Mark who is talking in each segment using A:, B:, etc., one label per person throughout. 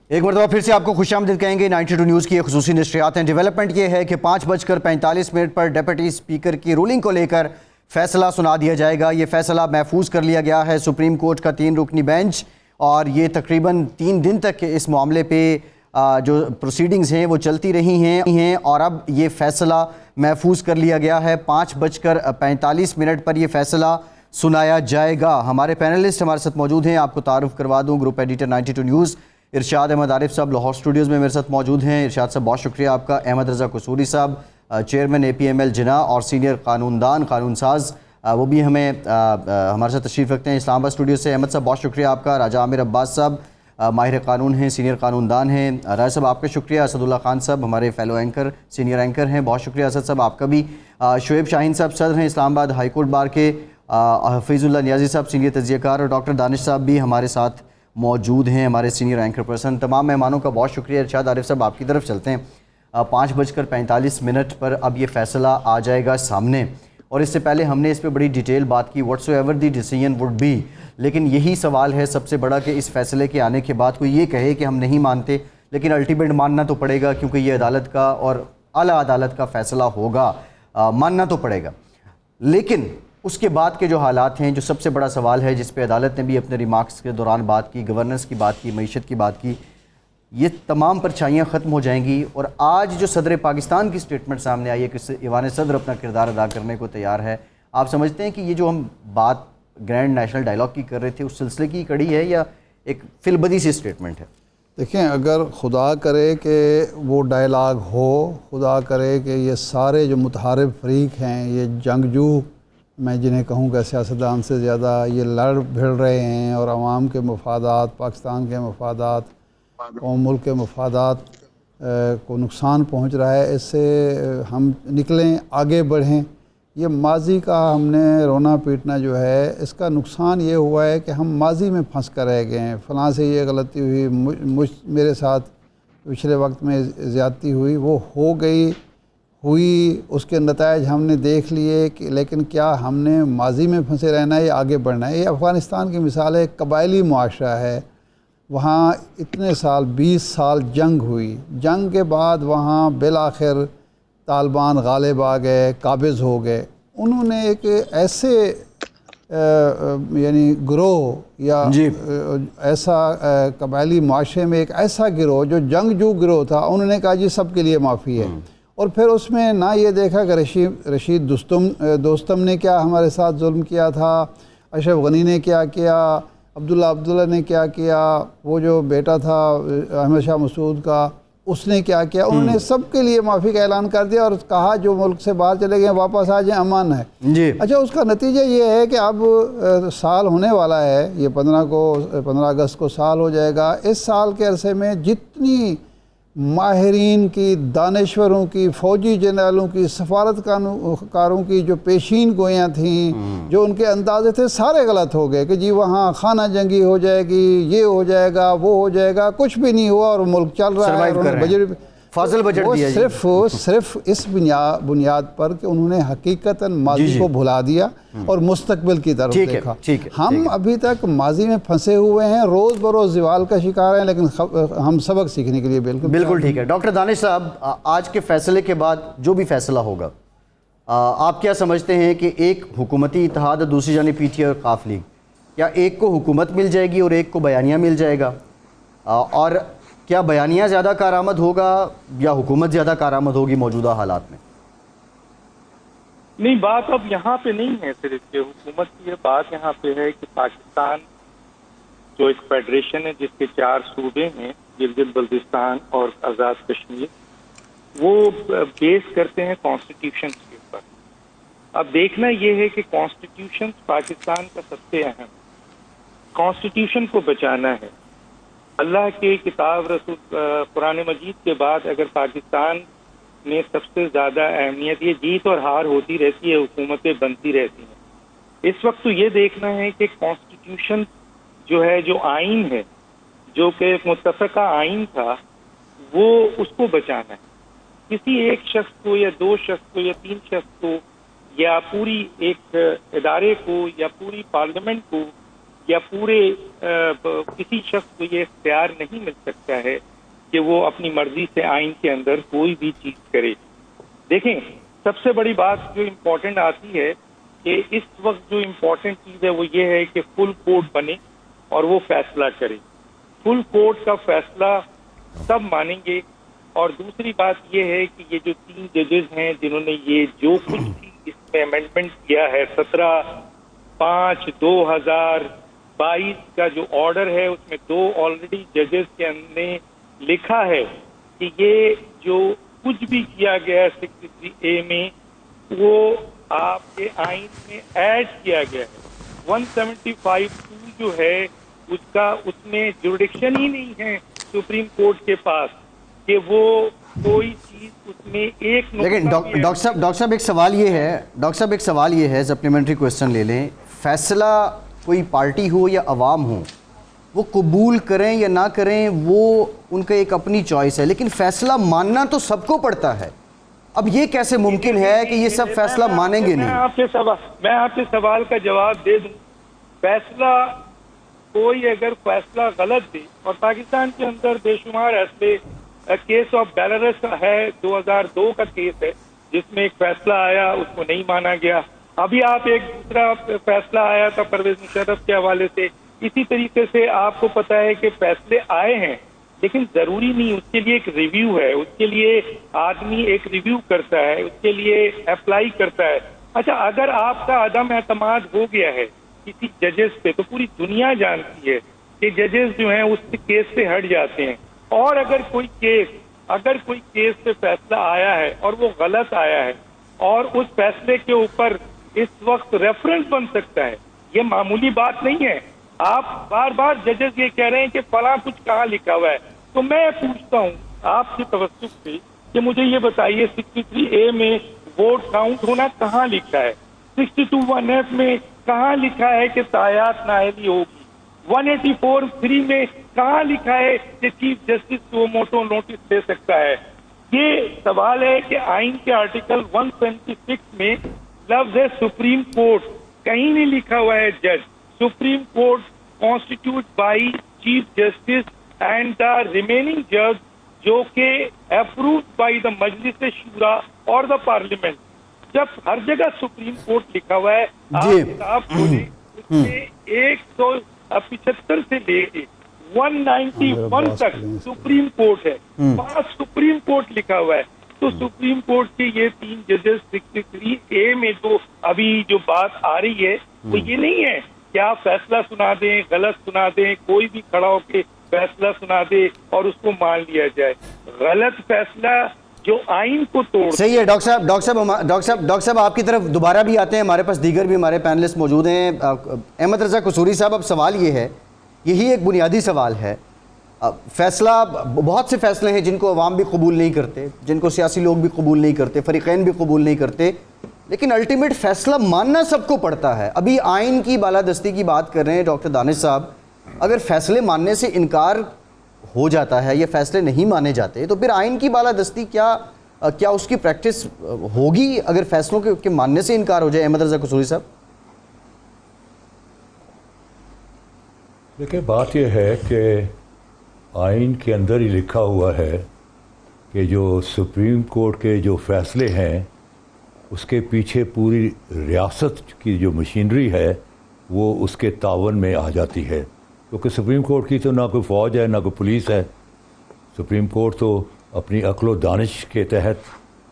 A: ایک مرتبہ پھر سے آپ کو خوش آمدید کہیں گے 92 نیوز کی یہ خصوصی نشریات ہیں۔ ڈیولپمنٹ یہ ہے کہ 5:45 پر ڈپٹی اسپیکر کی رولنگ کو لے کر فیصلہ سنا دیا جائے گا۔ یہ فیصلہ محفوظ کر لیا گیا ہے سپریم کورٹ کا 3 رکنی بینچ، اور یہ تقریباً 3 دن تک اس معاملے پہ جو پروسیڈنگز ہیں وہ چلتی رہی ہیں، اور اب یہ فیصلہ محفوظ کر لیا گیا ہے۔ 5:45 پر یہ فیصلہ سنایا جائے گا۔ ہمارے پینلسٹ ہمارے ساتھ موجود ہیں، آپ کو تعارف کروا دوں۔ گروپ ایڈیٹر 92 نیوز ارشاد احمد عارف صاحب لاہور اسٹوڈیوز میں میرے ساتھ موجود ہیں۔ ارشاد صاحب بہت شکریہ آپ کا۔ احمد رضا قصوری صاحب چیئرمین APML جناح اور سینئر قانون ساز، وہ بھی ہمارے ساتھ تشریف رکھتے ہیں اسلام آباد اسٹوڈیو سے۔ احمد صاحب بہت شکریہ آپ کا۔ راجہ عامر عباس صاحب ماہر قانون ہیں، سینئر قانون دان ہیں۔ راجہ صاحب آپ کا شکریہ۔ اسد اللہ خان صاحب ہمارے فیلو اینکر، سینئر اینکر ہیں، بہت شکریہ اسد صاحب آپ کا بھی۔ شعیب شاہین صاحب صدر ہیں اسلام آباد ہائی کورٹ بار کے۔ حفیظ اللہ نیازی صاحب سینئر تجزیہ کار، اور ڈاکٹر دانش صاحب بھی ہمارے ساتھ موجود ہیں، ہمارے سینئر اینکر پرسن۔ تمام مہمانوں کا بہت شکریہ۔ ارشاد عارف صاحب آپ کی طرف چلتے ہیں۔ 5:45 پر اب یہ فیصلہ آ جائے گا سامنے، اور اس سے پہلے ہم نے اس پہ بڑی ڈیٹیل بات کی، whatsoever the decision would be, لیکن یہی سوال ہے سب سے بڑا کہ اس فیصلے کے آنے کے بعد کوئی یہ کہے کہ ہم نہیں مانتے، لیکن الٹیمیٹ ماننا تو پڑے گا، کیونکہ یہ عدالت کا اور اعلیٰ عدالت کا فیصلہ ہوگا، ماننا تو پڑے گا۔ لیکن اس کے بعد کے جو حالات ہیں، جو سب سے بڑا سوال ہے جس پہ عدالت نے بھی اپنے ریمارکس کے دوران بات کی، گورننس کی بات کی، معیشت کی بات کی، یہ تمام پرچھائیاں ختم ہو جائیں گی۔ اور آج جو صدر پاکستان کی سٹیٹمنٹ سامنے آئی ہے کہ ایوان صدر اپنا کردار ادا کرنے کو تیار ہے، آپ سمجھتے ہیں کہ یہ جو ہم بات گرینڈ نیشنل ڈائیلاگ کی کر رہے تھے اس سلسلے کی کڑی ہے، یا ایک فی البدی سی سٹیٹمنٹ ہے؟
B: دیکھیں، اگر خدا کرے کہ وہ ڈائیلاگ ہو، خدا کرے کہ یہ سارے جو متحارب فریق ہیں، یہ جنگجو میں جنہیں کہوں کہ سیاستدان سے زیادہ یہ لڑ بھڑ رہے ہیں، اور عوام کے مفادات، پاکستان کے مفادات، قوم ملک کے مفادات کو نقصان پہنچ رہا ہے، اس سے ہم نکلیں، آگے بڑھیں۔ یہ ماضی کا ہم نے رونا پیٹنا جو ہے، اس کا نقصان یہ ہوا ہے کہ ہم ماضی میں پھنس کر رہ گئے ہیں۔ فلاں سے یہ غلطی ہوئی، میرے ساتھ پچھلے وقت میں زیادتی ہوئی، وہ ہوئی، اس کے نتائج ہم نے دیکھ لیے، لیکن کیا ہم نے ماضی میں پھنسے رہنا ہے یا آگے بڑھنا ہے؟ یہ افغانستان کی مثال ہے، ایک قبائلی معاشرہ ہے، وہاں اتنے سال 20 سال جنگ ہوئی، جنگ کے بعد وہاں بالآخر طالبان غالب آ گئے، قابض ہو گئے۔ انہوں نے ایک ایسے یعنی گروہ یا ایسا قبائلی معاشرے میں ایک ایسا گروہ جو جنگجو گروہ تھا، انہوں نے کہا جی سب کے لیے معافی ہے، اور پھر اس میں نہ یہ دیکھا کہ رشید دوستم نے کیا ہمارے ساتھ ظلم کیا تھا، اشرف غنی نے کیا کیا، عبداللہ نے کیا، وہ جو بیٹا تھا احمد شاہ مسعود کا، اس نے کیا کیا۔ انہوں نے سب کے لیے معافی کا اعلان کر دیا اور کہا جو ملک سے باہر چلے گئے واپس آ جائیں، امان ہے۔ اچھا، اس کا نتیجہ یہ ہے کہ اب سال ہونے والا ہے، یہ 15 اگست کو سال ہو جائے گا۔ اس سال کے عرصے میں جتنی ماہرین کی، دانشوروں کی، فوجی جنرلوں کی، سفارت کاروں کی جو پیشین گویاں تھیں، جو ان کے اندازے تھے، سارے غلط ہو گئے کہ جی وہاں خانہ جنگی ہو جائے گی، یہ ہو جائے گا، وہ ہو جائے گا، کچھ بھی نہیں ہوا اور ملک چل رہا ہے۔
A: فاضل بجٹ دیا
B: صرف اس بنیاد پر کہ انہوں نے حقیقتاً ماضی کو بھلا دیا اور مستقبل کی طرف دیکھا۔ ہم ابھی تک ماضی میں پھنسے ہوئے ہیں، روز بروز زوال کا شکار ہیں، لیکن ہم سبق سیکھنے کے لیے بالکل
A: ٹھیک ہے۔ ڈاکٹر دانش صاحب، آج کے فیصلے کے بعد جو بھی فیصلہ ہوگا، آپ کیا سمجھتے ہیں کہ ایک حکومتی اتحاد اور دوسری جانب PTI اور قاف لیگ، کیا ایک کو حکومت مل جائے گی اور ایک کو بیانیہ مل جائے گا؟ اور کیا بیانیہ زیادہ کارآمد ہوگا یا حکومت زیادہ کارآمد ہوگی موجودہ حالات میں؟
C: نہیں، بات اب یہاں پہ نہیں ہے صرف کہ حکومت کی، بات یہاں پہ ہے کہ پاکستان جو ایک فیڈریشن ہے جس کے 4 صوبے ہیں، گلگت بلتستان اور آزاد کشمیر، وہ بیس کرتے ہیں کانسٹیٹیوشن کے اوپر۔ اب دیکھنا یہ ہے کہ کانسٹیٹیوشن پاکستان کا سب سے اہم، کانسٹیٹیوشن کو بچانا ہے۔ اللہ کے کتاب رسول قرآن مجید کے بعد اگر پاکستان میں سب سے زیادہ اہمیت، یہ جیت اور ہار ہوتی رہتی ہے، حکومتیں بنتی رہتی ہیں، اس وقت تو یہ دیکھنا ہے کہ کانسٹیٹیوشن جو ہے، جو آئین ہے، جو کہ ایک متفقہ آئین تھا، وہ اس کو بچانا ہے۔ کسی ایک شخص کو یا 2 شخص کو یا 3 شخص کو یا پوری ایک ادارے کو یا پوری پارلیمنٹ کو یا پورے کسی شخص کو یہ اختیار نہیں مل سکتا ہے کہ وہ اپنی مرضی سے آئین کے اندر کوئی بھی چیز کرے. دیکھیں سب سے بڑی بات جو امپورٹنٹ آتی ہے کہ اس وقت جو امپورٹنٹ چیز ہے وہ یہ ہے کہ فل کورٹ بنے اور وہ فیصلہ کرے. فل کورٹ کا فیصلہ سب مانیں گے. اور دوسری بات یہ ہے کہ یہ جو 3 ججز ہیں جنہوں نے یہ جو کچھ بھی اس میں امینڈمنٹ کیا ہے 17/5/2022 کا جو آرڈر ہے اس میں 2 آلریڈی ججز کے نے لکھا ہے کہ یہ جو کچھ بھی کیا گیا ہے 63A میں وہ آپ کے آئین میں ایڈ کیا گیا ہے. 175(2) جو ہے اس میں جوریڈکشن ہی نہیں ہے سپریم کورٹ کے پاس کہ وہ کوئی چیز اس میں ایک.
A: لیکن ڈاکٹر صاحب ایک سوال یہ ہے سپلیمنٹری کوسچن لے لیں. فیصلہ کوئی پارٹی ہو یا عوام ہو وہ قبول کریں یا نہ کریں وہ ان کا ایک اپنی چوائس ہے, لیکن فیصلہ ماننا تو سب کو پڑتا ہے. اب یہ کیسے ممکن ہے کہ یہ سب فیصلہ مانیں گے نہیں؟
C: میں آپ کے سوال کا جواب دے دوں. فیصلہ کوئی اگر فیصلہ غلط دے, اور پاکستان کے اندر بے شمار ایسے کیس آف بیلارس ہے 2002 کا کیس ہے جس میں ایک فیصلہ آیا اس کو نہیں مانا گیا. ابھی آپ ایک دوسرا فیصلہ آیا تھا پرویز مشرف کے حوالے سے. اسی طریقے سے آپ کو پتا ہے کہ فیصلے آئے ہیں لیکن ضروری نہیں, اس کے لیے ایک ریویو ہے, اس کے لیے آدمی ایک ریویو کرتا ہے, اس کے لیے اپلائی کرتا ہے. اچھا اگر آپ کا عدم اعتماد ہو گیا ہے کسی ججز پہ تو پوری دنیا جانتی ہے کہ ججز جو ہیں اس کیس سے ہٹ جاتے ہیں. اور اگر کوئی کیس پہ فیصلہ آیا ہے اور وہ غلط آیا ہے اور اس فیصلے کے اوپر اس وقت ریفرنس بن سکتا ہے, یہ معمولی بات نہیں ہے. آپ بار بار ججز یہ کہہ رہے ہیں کہ فلاں کچھ کہاں لکھا ہوا ہے, تو میں پوچھتا ہوں آپ کے توسط سے کہ مجھے یہ بتائیے 63A میں ووٹ کاؤنٹ ہونا کہاں لکھا ہے؟ 62(1)(f) میں کہاں لکھا ہے کہ تایات نااہلی ہوگی؟ 184(3) میں کہاں لکھا ہے کہ چیف جسٹس کو موٹو نوٹس دے سکتا ہے؟ یہ سوال ہے کہ آئین کے آرٹیکل 176 میں لفظ ہے سپریم کورٹ, کہیں نہیں لکھا ہوا ہے جج. Supreme court constituted by chief justice and the remaining جج جو کہ اپرووڈ بائی دا مجلس شورا اور دا پارلیمنٹ. جب ہر جگہ سپریم کورٹ لکھا ہوا ہے آپ بولیں اس میں 175 سے لے کے 191 تک سپریم کورٹ ہے, 5 سپریم کورٹ لکھا ہوا ہے. تو سپریم کورٹ کے یہ 3 ججز 63A میں جو ابھی جو بات آ رہی ہے وہ یہ نہیں ہے کہ آپ فیصلہ سنا دیں, غلط سنا دیں, کوئی بھی کھڑا ہو کے فیصلہ سنا دے اور اس کو مان لیا جائے. غلط فیصلہ جو آئین کو توڑ.
A: صحیح ہے ڈاکٹر صاحب آپ کی طرف دوبارہ بھی آتے ہیں. ہمارے پاس دیگر بھی ہمارے پینلسٹ موجود ہیں. احمد رضا قصوری صاحب, اب سوال یہ ہے, یہی ایک بنیادی سوال ہے. فیصلہ, بہت سے فیصلے ہیں جن کو عوام بھی قبول نہیں کرتے, جن کو سیاسی لوگ بھی قبول نہیں کرتے, فریقین بھی قبول نہیں کرتے, لیکن الٹیمیٹ فیصلہ ماننا سب کو پڑتا ہے. ابھی آئین کی بالادستی کی بات کر رہے ہیں ڈاکٹر دانش صاحب. اگر فیصلے ماننے سے انکار ہو جاتا ہے یا فیصلے نہیں مانے جاتے تو پھر آئین کی بالادستی کیا اس کی پریکٹس ہوگی اگر فیصلوں کے ماننے سے انکار ہو جائے؟ احمد رضا قصوری صاحب.
D: دیکھیں بات یہ ہے کہ آئین کے اندر ہی لکھا ہوا ہے کہ جو سپریم کورٹ کے جو فیصلے ہیں اس کے پیچھے پوری ریاست کی جو مشینری ہے وہ اس کے تعاون میں آ جاتی ہے, کیونکہ سپریم کورٹ کی تو نہ کوئی فوج ہے نہ کوئی پولیس ہے. سپریم کورٹ تو اپنی عقل و دانش کے تحت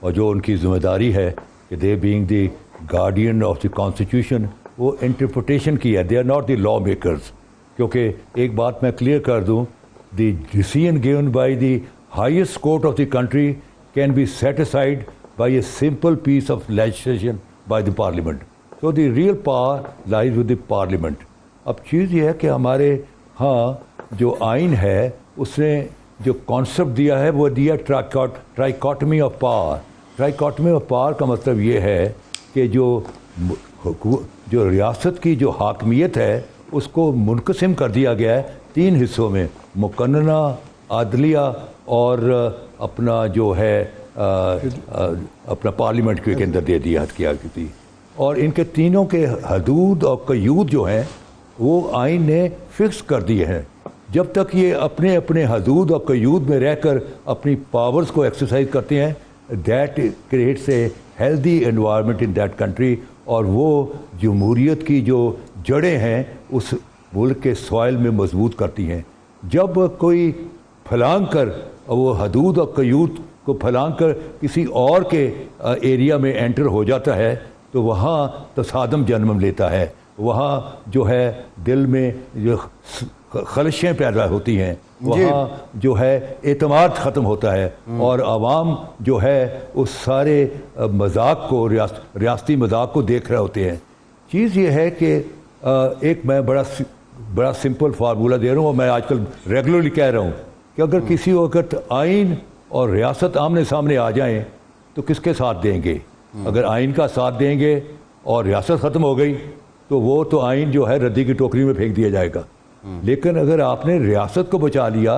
D: اور جو ان کی ذمہ داری ہے کہ they being the guardian of the constitution وہ انٹرپریٹیشن کی ہے, they are not the law makers. کیونکہ ایک بات میں کلیئر کر دوں, the decision given by the highest court of the country can be set aside by a simple piece of legislation by the parliament. So the real power lies with the parliament. اب چیز یہ ہے کہ ہمارے ہاں جو آئین ہے اس نے جو کانسیپٹ دیا ہے وہ دیا ٹرائیکاٹمی آف پاور. ٹرائیکاٹمی آف پاور کا مطلب یہ ہے کہ جو ریاست کی جو حاکمیت ہے اس کو منقسم کر دیا گیا ہے 3 حصوں میں, مقننہ, عدلیہ اور اپنا جو ہے اپنا پارلیمنٹ کے اندر دے دیا کیا تھی. اور ان کے تینوں کے حدود اور قیود جو ہیں وہ آئین نے فکس کر دیے ہیں. جب تک یہ اپنے اپنے حدود اور قیود میں رہ کر اپنی پاورز کو ایکسرسائز کرتے ہیں, that creates a healthy environment in that country, اور وہ جمہوریت کی جو جڑیں ہیں اس ملک کے سوائل میں مضبوط کرتی ہیں. جب کوئی پھلانگ کر وہ حدود اور قیود کو پھلانگ کر کسی اور کے ایریا میں انٹر ہو جاتا ہے تو وہاں تصادم جنم لیتا ہے, وہاں جو ہے دل میں جو خلشیں پیدا ہوتی ہیں, وہاں جو ہے اعتماد ختم ہوتا ہے, اور عوام جو ہے اس سارے مذاق کو ریاستی مذاق کو دیکھ رہے ہوتے ہیں. چیز یہ ہے کہ ایک میں بڑا سمپل فارمولہ دے رہا ہوں, اور میں آج کل ریگولرلی کہہ رہا ہوں کہ اگر کسی وقت آئین اور ریاست آمنے سامنے آ جائیں تو کس کے ساتھ دیں گے؟ اگر آئین کا ساتھ دیں گے اور ریاست ختم ہو گئی تو وہ تو آئین جو ہے ردی کی ٹوکری میں پھینک دیا جائے گا. لیکن اگر آپ نے ریاست کو بچا لیا,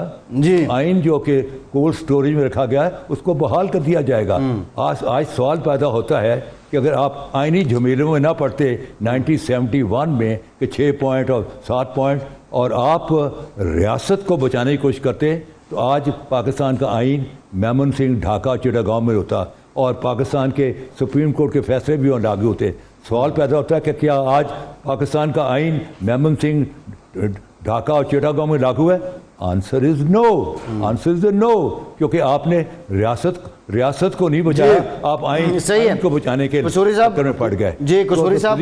D: آئین جو کہ کولڈ سٹوریج میں رکھا گیا ہے اس کو بحال کر دیا جائے گا. آج سوال پیدا ہوتا ہے کہ اگر آپ آئینی جھمیلوں میں نہ پڑتے 1971 میں کہ 6 پوائنٹ اور 7 پوائنٹ, اور آپ ریاست کو بچانے کی کوشش کرتے, تو آج پاکستان کا آئین میمن سنگھ ڈھاکہ چٹاگاؤں میں ہوتا اور پاکستان کے سپریم کورٹ کے فیصلے بھی لاگو ہوتے. سوال پیدا ہوتا ہے کہ کیا آج پاکستان کا آئین میمن سنگھ ڈھاکہ اور چٹاگاؤں میں لاگو ہے؟ Answer is know, answer is نو, کیونکہ آپ نے ریاست کو نہیں بچایا, آپ آئین کو بچانے کے چکر میں پڑ گئے.
A: جی قصوری صاحب,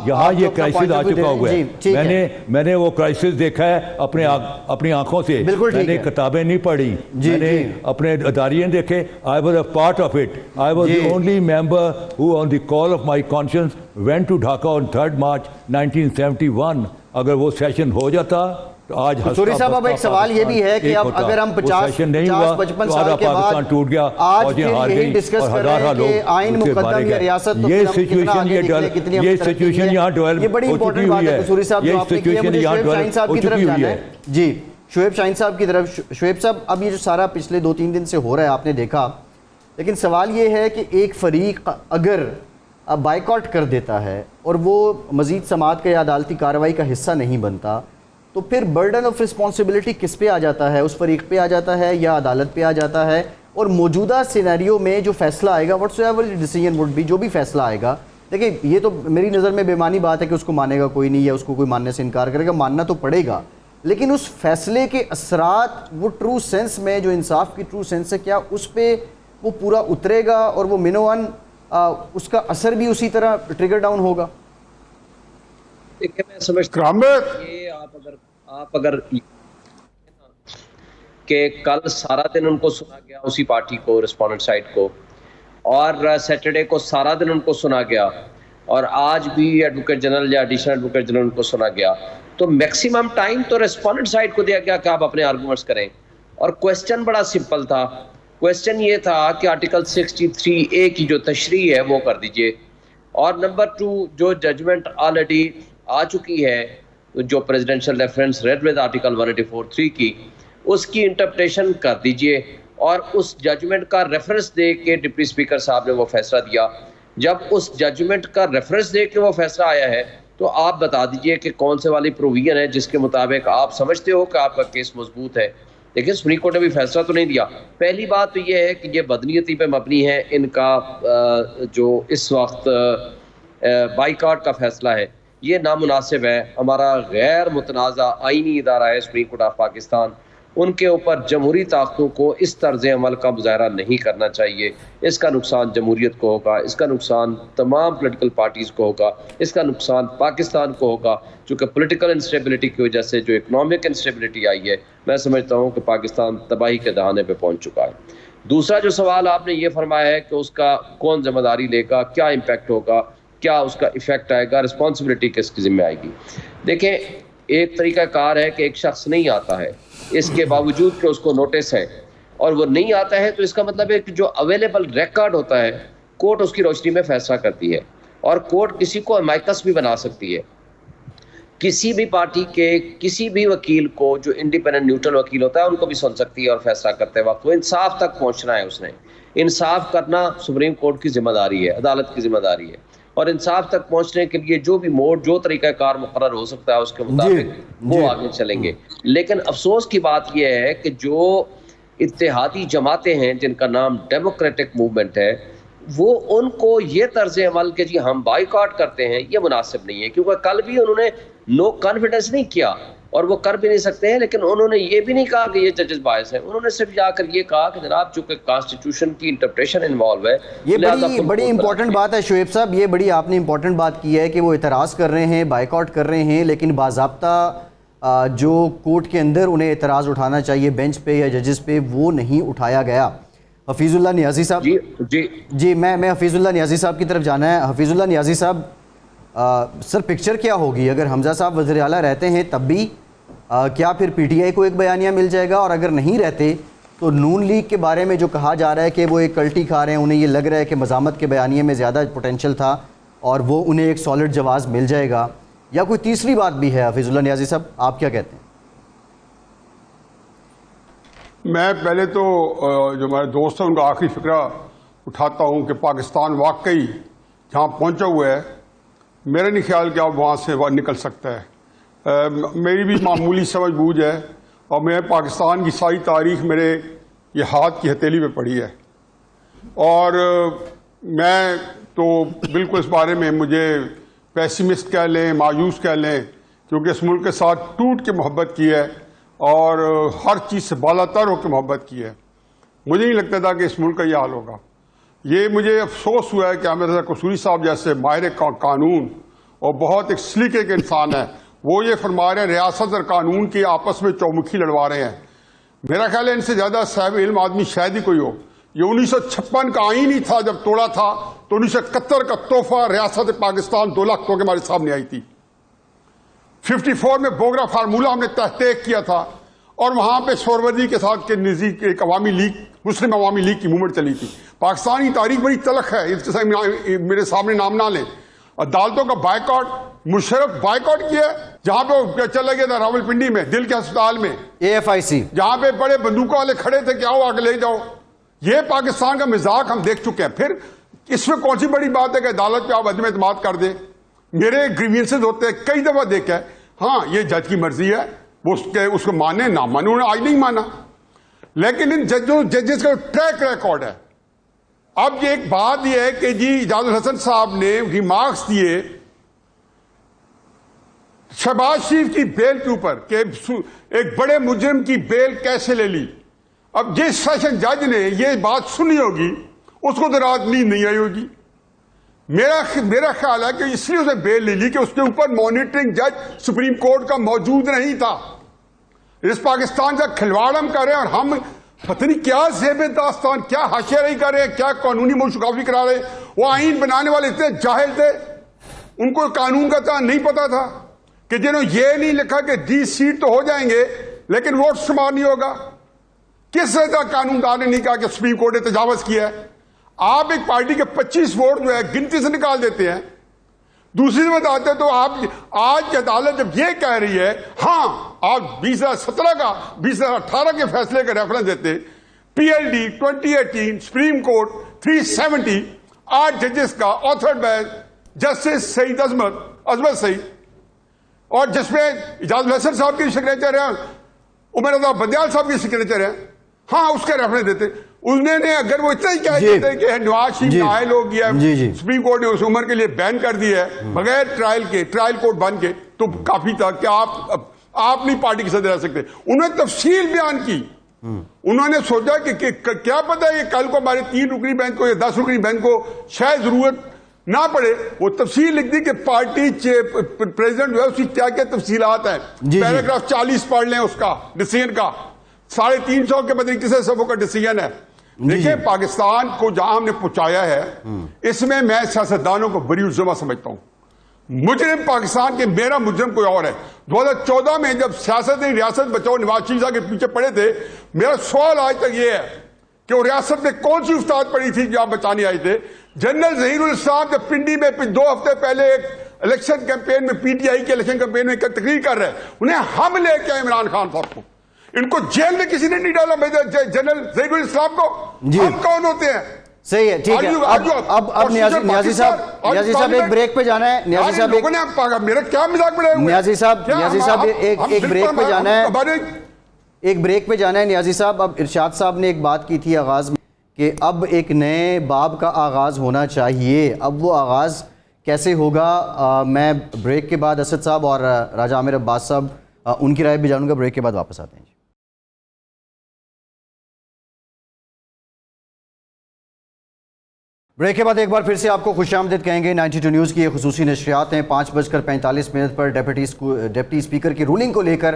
D: یہاں یہ کرائسس آ چکا ہوا ہے. میں نے وہ کرائسس دیکھا ہے اپنی آنکھوں سے, میں نے کتابیں نہیں پڑھی, میں نے اپنے اداریے دیکھے. I was a part of it. I was the only member who on the call of my conscience went to Dhaka on 3rd March 1971. اگر وہ سیشن ہو جاتا تو آج
A: قصوری صاحب اب ایک سوال یہ بھی ہے کہ اب اگر ہم 50-55 سال کے بعد
D: ٹوٹ گیا,
A: آج پھر یہی ڈسکس کر رہے ہیں کہ آئین مقدم یا ریاست
D: یہ سچویشن یہاں ڈیولپ
A: یہ بڑی امپورٹنٹ بات ہے قصوری صاحب جو آپ نے کی ہے. مجھے شعیب شاہین صاحب کی طرف جانا ہے. جی شعیب شاہین صاحب کی طرف. شعیب صاحب اب یہ جو سارا پچھلے 2-3 دن سے ہو رہا ہے آپ نے دیکھا, لیکن سوال یہ ہے کہ ایک فریق اگر بائیکاٹ کر دیتا ہے اور وہ مزید سماعت کا یا عدالتی کارروائی کا حصہ نہیں بنتا, تو پھر برڈن آف رسپانسبلٹی کس پہ آ جاتا ہے؟ اس فریق پہ آ جاتا ہے یا عدالت پہ آ جاتا ہے؟ اور موجودہ سینیریو میں جو فیصلہ آئے گا, whatsoever decision would be, جو بھی فیصلہ آئے گا, دیکھیں یہ تو میری نظر میں بے معنی بات ہے کہ اس کو مانے گا کوئی نہیں یا اس کو کوئی ماننے سے انکار کرے گا, ماننا تو پڑے گا, لیکن اس فیصلے کے اثرات وہ ٹرو سینس میں جو انصاف کی ٹرو سینس ہے, کیا اس پہ وہ پورا اترے گا اور وہ منوان اس کا اثر بھی اسی طرح ٹریگر ڈاؤن ہوگا؟
E: دیکھیں میں سمجھتا ہوں کہ آپ اگر کہ کل سارا دن ان کو سنا گیا اسی پارٹی کو, رسپونڈنٹ سائڈ کو, اور سیٹرڈے کو سارا دن ان کو سنا گیا, اور آج بھی ایڈوکیٹ جنرل یا ایڈیشنل ایڈوکیٹ جنرل ان کو سنا گیا, تو میکسیمم ٹائم تو رسپونڈنٹ سائڈ کو دیا گیا کہ آپ اپنے آرگومنٹس کریں. اور کویسچن بڑا سمپل تھا. کویسچن یہ تھا کہ آرٹیکل 63A کی جو تشریح ہے وہ کر دیجئے, اور نمبر 2 جو ججمنٹ آلریڈی آ چکی ہے جو presidential reference read with article 184(3) کی, اس کی انٹرپریٹیشن کر دیجئے, اور اس ججمنٹ کا ریفرنس دے کے ڈپٹی اسپیکر صاحب نے وہ فیصلہ دیا. جب اس ججمنٹ کا ریفرنس دے کے وہ فیصلہ آیا ہے تو آپ بتا دیجئے کہ کون سے والی پروویژن ہے جس کے مطابق آپ سمجھتے ہو کہ آپ کا کیس مضبوط ہے. لیکن سپریم کورٹ نے بھی فیصلہ تو نہیں دیا. پہلی بات تو یہ ہے کہ یہ بدنیتی پہ مبنی ہے, ان کا جو اس وقت بائیکاٹ کا فیصلہ ہے یہ نامناسب ہے. ہمارا غیر متنازع آئینی ادارہ ہے سپریم کورٹ آف پاکستان, ان کے اوپر جمہوری طاقتوں کو اس طرز عمل کا مظاہرہ نہیں کرنا چاہیے. اس کا نقصان جمہوریت کو ہوگا, اس کا نقصان تمام پولیٹیکل پارٹیز کو ہوگا, اس کا نقصان پاکستان کو ہوگا, چونکہ پولیٹیکل انسٹیبلٹی کی وجہ سے جو اکنامک انسٹیبلٹی آئی ہے, میں سمجھتا ہوں کہ پاکستان تباہی کے دہانے پہ پہنچ چکا ہے. دوسرا جو سوال آپ نے یہ فرمایا ہے کہ اس کا کون ذمہ داری لے گا, کیا امپیکٹ ہوگا, کیا اس کا ایفیکٹ آئے گا, رسپانسبلٹی کس کی ذمہ آئے گی. دیکھیں ایک طریقہ کار ہے کہ ایک شخص نہیں آتا ہے, اس کے باوجود کہ اس کو نوٹس ہے, اور وہ نہیں آتا ہے, تو اس کا مطلب ہے کہ جو اویلیبل ریکارڈ ہوتا ہے کورٹ اس کی روشنی میں فیصلہ کرتی ہے, اور کورٹ کسی کو امائکس بھی بنا سکتی ہے. کسی بھی پارٹی کے کسی بھی وکیل کو جو انڈیپینڈنٹ نیوٹرل وکیل ہوتا ہے ان کو بھی سن سکتی ہے, اور فیصلہ کرتے وقت وہ انصاف تک پہنچنا ہے. اس نے انصاف کرنا سپریم کورٹ کی ذمہ داری ہے, عدالت کی ذمہ داری ہے. اور انصاف تک پہنچنے کے لیے جو بھی موڈ جو طریقہ کار مقرر ہو سکتا ہے اس کے مطابق وہ آگے چلیں گے. لیکن افسوس کی بات یہ ہے کہ جو اتحادی جماعتیں ہیں جن کا نام ڈیموکریٹک موومنٹ ہے, وہ ان کو یہ طرز عمل کہ جی ہم بائیکاٹ کرتے ہیں یہ مناسب نہیں ہے, کیونکہ کل بھی انہوں نے نو کانفیڈنس نہیں کیا اور وہ کر بھی نہیں سکتے ہیں, لیکن انہوں نے یہ بھی نہیں کہا کہ یہ ججز باعث ہیں. انہوں نے صرف جا کر یہ کہا کہ جناب چونکہ کانسٹیٹیوشن کی انٹرپریشن انوالو ہے.
A: یہ بڑی امپورٹنٹ بات ہے شعیب صاحب, یہ بڑی آپ نے امپورٹنٹ بات کی ہے کہ وہ اعتراض کر رہے ہیں, بائیکاٹ کر رہے ہیں, لیکن باضابطہ جو کورٹ کے اندر انہیں اعتراض اٹھانا چاہیے بینچ پہ یا ججز پہ وہ نہیں اٹھایا گیا. حفیظ اللہ نیازی صاحب, جی میں حفیظ اللہ نیازی صاحب کی طرف جانا ہے. حفیظ اللہ نیازی صاحب, سر پکچر کیا ہوگی اگر حمزہ صاحب وزیر اعلیٰ رہتے ہیں تب بھی کیا پھر پی ٹی آئی کو ایک بیانیہ مل جائے گا, اور اگر نہیں رہتے تو نون لیگ کے بارے میں جو کہا جا رہا ہے کہ وہ ایک کلٹی کھا رہے ہیں, انہیں یہ لگ رہا ہے کہ مزاحمت کے بیانیے میں زیادہ پوٹینشیل تھا اور وہ انہیں ایک سالڈ جواز مل جائے گا, یا کوئی تیسری بات بھی ہے؟ حفیظ اللہ نیازی صاحب آپ کیا کہتے ہیں؟
F: میں پہلے تو جو ہمارے دوست ہیں ان کا آخری فکرہ اٹھاتا ہوں کہ پاکستان واقعی جہاں پہنچا ہوا ہے میرا نہیں خیال کہ آپ وہاں سے نکل سکتا ہے. میری بھی معمولی سمجھ بوجھ ہے اور میں پاکستان کی ساری تاریخ میرے یہ ہاتھ کی ہتھیلی پہ پڑی ہے, اور میں تو بالکل اس بارے میں مجھے پیسیمسٹ کہہ لیں, مایوس کہہ لیں, کیونکہ اس ملک کے ساتھ ٹوٹ کے محبت کی ہے اور ہر چیز سے بالا تر ہو کے محبت کی ہے. مجھے نہیں لگتا تھا کہ اس ملک کا یہ حال ہوگا. یہ مجھے افسوس ہوا ہے کہ عامر رضا قصوری صاحب جیسے ماہر قانون اور بہت ایک سلیقے کے انسان ہے, وہ یہ فرما رہے ہیں ریاست اور قانون کی آپس میں چومکھی لڑوا رہے ہیں. میرا خیال ہے ان سے زیادہ صاحب علم آدمی شاید ہی کوئی ہو. یہ 1956 کا آئین ہی تھا جب توڑا تھا تو 1971 کا تحفہ ریاست پاکستان 2 لاکھ کے ہمارے سامنے آئی تھی. 54 میں بوگرا فارمولہ ہم نے تحقیق کیا تھا اور وہاں پہ سہروردی کے ساتھ کے نزدیک ایک عوامی لیگ, مسلم عوامی لیگ کی موومنٹ چلی تھی. پاکستان کی تاریخ بڑی تلخ ہے, اس کے میرے سامنے نام نہ لیں. عدالتوں کا بائیکاٹ, مشرف بائیکاٹ کیا جہاں پہ چلا گیا تھا راول پنڈی میں دل کے ہسپتال میں AFIC, جہاں پہ بڑے بندوقوں والے کھڑے تھے کہ آؤ آگے لے جاؤ. یہ پاکستان کا مزاق ہم دیکھ چکے ہیں. پھر اس میں کون سی بڑی بات ہے کہ عدالت پہ آپ عدم اعتماد کر دیں. میرے گریوینسز ہوتے ہیں کئی دفعہ دیکھا ہے. ہاں یہ جج کی مرضی ہے, وہ اس کو مانے نہ مانے, انہوں نے آج نہیں مانا, لیکن ان ججز کا ٹریک ریکارڈ ہے. اب یہ ایک بات یہ ہے کہ جی اعجاز الحسن صاحب نے ریمارکس دیے شہباز شریف کی بیل کے اوپر کہ ایک بڑے مجرم کی بیل کیسے لے لی. اب جس سیشن جج نے یہ بات سنی ہوگی اس کو تو رات نیند نہیں آئی ہوگی. میرا خیال ہے کہ اس لیے اسے بیل لے لی کہ اس کے اوپر مانیٹرنگ جج سپریم کورٹ کا موجود نہیں تھا. اس پاکستان سے کھلواڑ ہم کر رہے ہیں اور ہم پتہ نہیں کیا زیب داستان, کیا حاشیہ کر رہے ہیں, کیا قانونی منشکافی کرا رہے ہیں. وہ آئین بنانے والے اتنے جاہل تھے, ان کو قانون کا نہیں پتا تھا کہ جنہوں یہ نہیں لکھا کہ 20 سیٹ تو ہو جائیں گے لیکن ووٹ شمار نہیں ہوگا. کس طرح قانون دان نے نہیں کہا کہ سپریم کورٹ نے تجاوز کیا ہے. آپ ایک پارٹی کے 25 ووٹ جو ہے گنتی سے نکال دیتے ہیں, دوسری بتاتے تو آپ آج عدالت جب یہ کہہ رہی ہے ہاں آپ 2017 کا 2018 کے فیصلے کا ریفرنس دیتے, PLD 2018 سپریم کورٹ 370 8 ججز کا آتھرڈ بائی جسٹس سعید عظمت سعید, اور جس میں اعجاز الحسن صاحب کی سگنیچر ہے, عمر رضا بندیال صاحب کی سگنیچر ہے, ہاں اس کا ریفرنس دیتے. انہوں نے اگر وہ اتنا ہی کہہ دیتے کہ نواز شریف نااہل ہو گیا, سپریم کورٹ نے اس عمر کے لیے بین کر دیا ہے بغیر ٹرائل کے, ٹرائل کورٹ بن کے, تو کافی تھا کہ آپ نہیں پارٹی کے صدر رہ سکتے. انہوں نے تفصیل بیان کی. انہوں نے سوچا کہ کیا پتا ہے کل کو ہمارے 3 رکنی بینچ کو یا 10 رکنی بینچ کو شاید ضرورت نہ پڑے. وہ تفصیل لکھ دی کہ پارٹی پریزیڈنٹ جو ہے اس کی کیا کیا تفصیلات ہیں. پیراگراف 40 پڑھ لیں اس کا ڈیسیژن کا, 350 کے بدلے کسی صفحوں کا ڈیسیژن ہے. دیکھیں پاکستان کو جہاں ہم نے پہنچایا ہے اس میں میں سیاستدانوں کو بری الزمہ سمجھتا ہوں. مجرم پاکستان کے میرا مجرم کوئی اور ہے. 2014 میں جب سیاست نے ریاست بچاؤ نواز شریف صاحب کے پیچھے پڑے تھے, میرا سوال آج تک یہ ہے کہ وہ ریاست میں کون سی استاد پڑی تھی جو آپ بچانے آئے تھے. جنرل ظہیر الاسلام جب پنڈی میں 2 ہفتے پہلے ایک الیکشن کیمپین میں PTI کے الیکشن کیمپین میں تقریر کر رہے ہیں, انہیں ہم لے کے عمران خان صاحب کو, ان کو جیل میں کسی نے نہیں ڈالا جنرل ظہیر الاسلام کو. ہم کون ہوتے ہیں؟
A: صحیح ہے, ٹھیک ہے. اب نیازی صاحب ایک بریک پہ جانا ہے. نیازی صاحب
F: میرا کیا مذاق بڑھائے ہوئے
A: نیازی صاحب ایک بریک پہ جانا ہے, ایک بریک پہ جانا ہے. نیازی صاحب, اب ارشاد صاحب نے ایک بات کی تھی آغاز میں کہ اب ایک نئے باب کا آغاز ہونا چاہیے. اب وہ آغاز کیسے ہوگا؟ میں بریک کے بعد اسد صاحب اور راجہ عامر عباس صاحب ان کی رائے بھی جانوں گا. بریک کے بعد واپس آتے ہیں. بریک کے بعد ایک بار پھر سے آپ کو خوش آمدید کہیں گے. 92 نیوز کی یہ خصوصی نشریات ہیں. 5:45 پر ڈپٹی اسپیکر کی رولنگ کو لے کر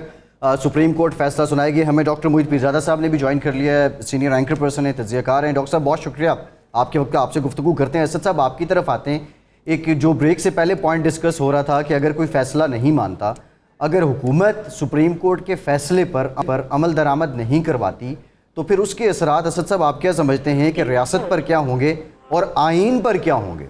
A: سپریم کورٹ فیصلہ سنائے گی. ہمیں ڈاکٹر موید پیرزادہ صاحب نے بھی جوائن کر لیا ہے, سینئر اینکر پرسن ہیں, تجزیہ کار ہیں. ڈاکٹر صاحب بہت شکریہ آپ کے وقت آپ سے گفتگو کرتے ہیں. اسد صاحب آپ کی طرف آتے ہیں. ایک جو بریک سے پہلے پوائنٹ ڈسکس ہو رہا تھا کہ اگر کوئی فیصلہ نہیں مانتا, اگر حکومت سپریم کورٹ کے فیصلے پر عمل درآمد نہیں کرواتی, تو پھر اس کے اثرات اسد صاحب آپ کیا سمجھتے ہیں کہ ریاست پر کیا ہوں گے اور آئین پر کیا ہوں گے؟